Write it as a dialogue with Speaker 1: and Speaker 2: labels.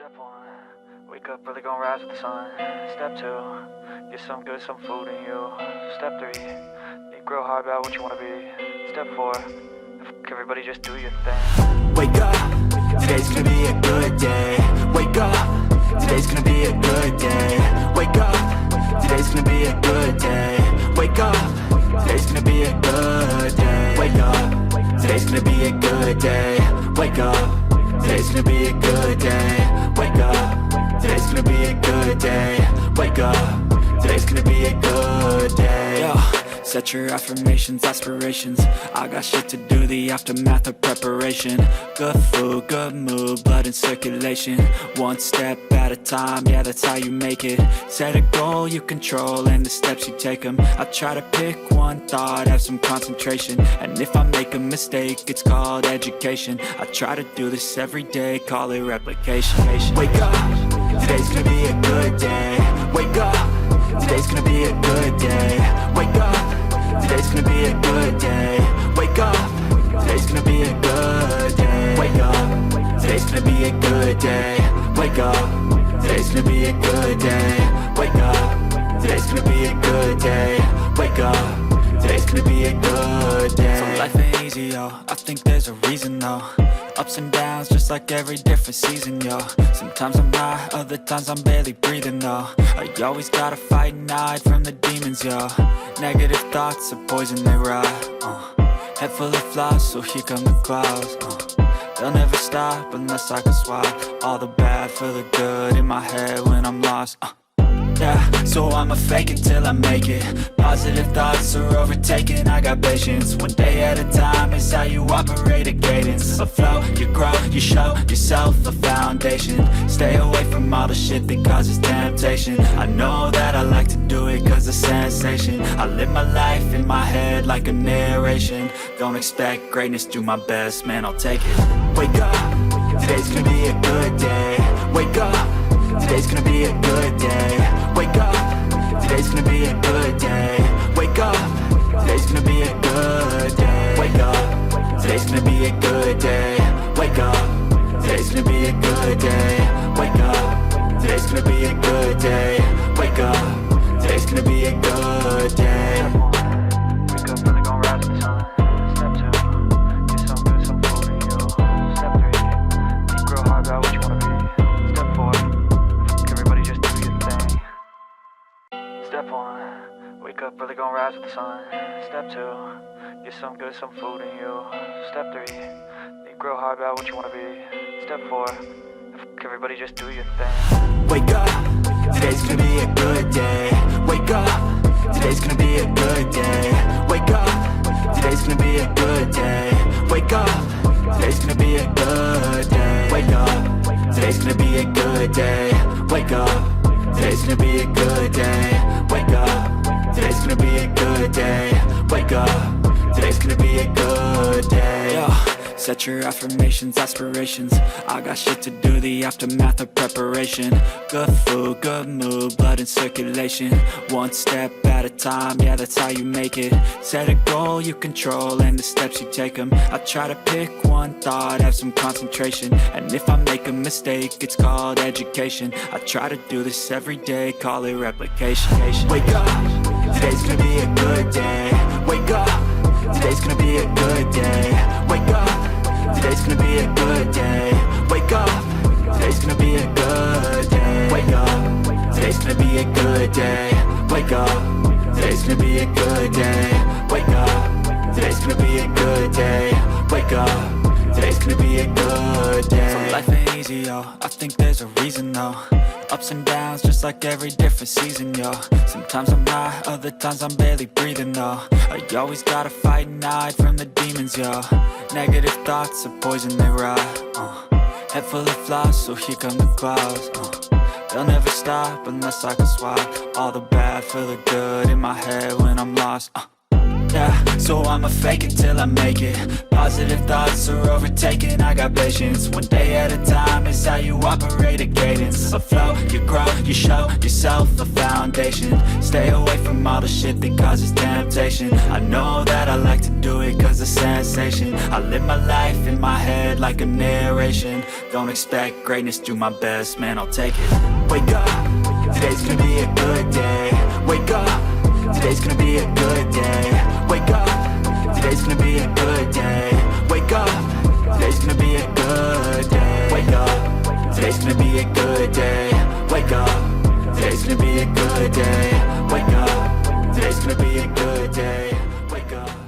Speaker 1: Step one, wake up early, gonna rise with the sun. Step two, get some good, some food in you. Step three, think real hard about what you wanna be. Step four, everybody just do your thing.
Speaker 2: Wake up, today's gonna be a good day. Wake up, today's gonna be a good day. Wake up, today's gonna be a good day. Wake up, today's gonna be a good day. Wake up, today's gonna be a good day. Wake up, today's gonna be a good day. Wake up, today's gonna be a good day. Wake up, today's gonna be a good day. Yo, set your affirmations, aspirations. I got shit to do, the aftermath of preparation. Good food, good mood, blood in circulation. One step at a time, yeah, that's how you make it. Set a goal you control and the steps you take them. I try to pick one thought, have some concentration. And if I make a mistake, it's called education. I try to do this every day, call it replication. Wake up, today's gonna be a good day. Wake up, today's gonna be a good day. Wake up, today's gonna be a good day. Wake up, today's gonna be a good day. Wake up, today's gonna be a good day. Wake up, today's gonna be a good day. Wake up, today's gonna be a good day. Wake up, today's gonna be a good day. So life ain't easy, yo, I think there's a reason though. Ups and downs, just like every different season, yo. Sometimes I'm high, other times I'm barely breathing, though. I always gotta fight and hide from the demons, yo. Negative thoughts are poison, they rot. Head full of flies, so here come the clouds. They'll never stop unless I can swap all the bad for the good in my head when I'm lost. Yeah, so I'ma fake it till I make it. Positive thoughts are overtaken, I got patience. One day at a time is how you operate a cadence. A flow, you grow, you show yourself a foundation. Stay away from all the shit that causes temptation. I know that I like to do it cause it's sensation. I live my life in my head like a narration. Don't expect greatness, do my best, man, I'll take it. Wake up, today's gonna be a good day. Wake up, today's gonna be a good day. Wake up, today's gonna be a good day. Wake up, today's gonna be a good day. Wake up, today's gonna be a good day. Wake up, today's gonna be a good day. Wake up, today's gonna be a good day. Wake up, today's gonna be a good day.
Speaker 1: Wake up early, gonna rise with the sun. Step two, get some good, some food in you. Step three, think real hard about what you wanna be. Step four, everybody just do your thing. Step one, wake up early, gonna rise with the sun. Step two, get some good, some food in you. Step three, think real hard about what you wanna be. Step four, everybody just do your thing.
Speaker 2: Wake up, today's gonna be a good day. Wake up, today's gonna be a good day. Wake up, today's gonna be a good day. Wake up, today's gonna be a good day. Wake up, today's gonna be a good day. Wake up, today's gonna be a good day. Wake up, today's gonna be a good day. Wake up, today's gonna be a good day. Yo, set your affirmations, aspirations. I got shit to do, the aftermath of preparation. Good food, good mood, blood in circulation. One step at a time, yeah, that's how you make it. Set a goal you control and the steps you take them. I try to pick one thought, have some concentration. And if I make a mistake, it's called education. I try to do this every day, call it replication. Wake up, today's gonna be a good day. Wake up, today's gonna be a good day. Wake up, today's gonna be a good day. Wake up, today's gonna be a good day. Wake up, today's gonna be a good day. Wake up, today's gonna be a good day. Wake up, today's gonna be a good day. Wake up, today's gonna be a good day. So life ain't easy, yo, I think there's a reason though. Ups and downs, just like every different season, yo. Sometimes I'm high, other times I'm barely breathing, though. I always gotta fight and hide from the demons, yo. Negative thoughts are poison, they rot. Head full of flies, so here come the clouds. They'll never stop unless I can swap all the bad for the good in my head when I'm lost. Yeah, so I'ma fake it till I make it. Positive thoughts are overtaken, I got patience. One day at a time is how you operate a cadence. A flow, you grow, you show yourself a foundation. Stay away from all the shit that causes temptation. I know that I like to do it cause it's sensation. I live my life in my head like a narration. Don't expect greatness, do my best, man, I'll take it. Wake up, today's gonna be a good day. Wake up, today's gonna be a good day. Wake up, today's gonna be a good day. Wake up, today's gonna be a good day. Wake up, today's gonna be a good day. Wake up, today's gonna be a good day. Wake up, today's gonna be a good day. Wake up.